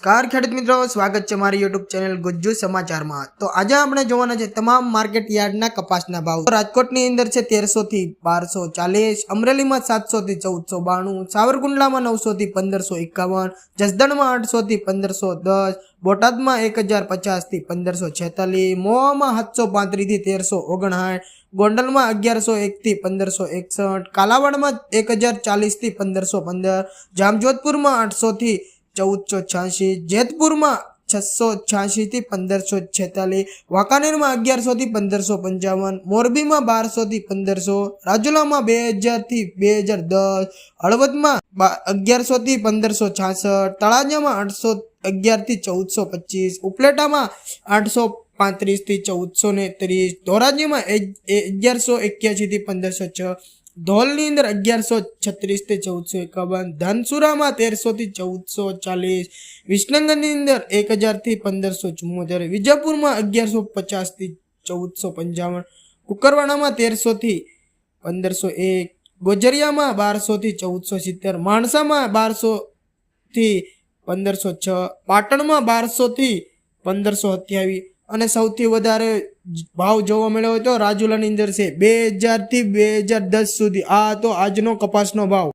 નમસ્કાર ખેડૂત મિત્રો, સ્વાગત છે મારી YouTube ચેનલ ગુજ્જુ સમાચારમાં। તો આજે આપણે જોવાના છે તમામ માર્કેટ યાર્ડના કપાસના ભાવ। રાજકોટની અંદર છે 1300 થી 1240, અમરેલીમાં 700 થી 1492, સાવરકુંડલામાં 900 થી 1551, જસદણમાં 800 થી 1510, બોટાદમાં 1050 થી 1546, મોવામાં 735 થી 1359, ગોંડલમાં 1101 થી 1561, કાલાવાડમાં 1040 થી 1515, જામજોધપુરમાં 800 થી 1486, જેતપુરમાં 686 થી 1546, વાંકાનેરમાં 1100 થી 1555, મોરબીમાં 1200 થી 1500, રાજુલામાં 2000 થી 2010, હળવદમાં 1100 થી 1566, તળાજામાં 811 થી 1425, ઉપલેટામાં 835 થી 1430, ધોરાજીમાં 1181 થી 1506, ધોલની અંદર 1136 થી 1451, ધનસુરામાં 1300 થી 1440, વિસનગરની અંદર 1000 થી 1574, વિજાપુરમાં 1150 થી 1455, કુકરવાડામાં 1300 થી 1501, ગોજરિયામાં 1200 થી 1470, માણસામાં 1200 થી 1506, પાટણમાં 1200 થી 1527 અને સૌથી વધારે ભાવ જોવા મળ્યો હોય તો રાજુલાની અંદર છે 2000 થી 2010 સુધી। આ તો આજનો કપાસનો ભાવ।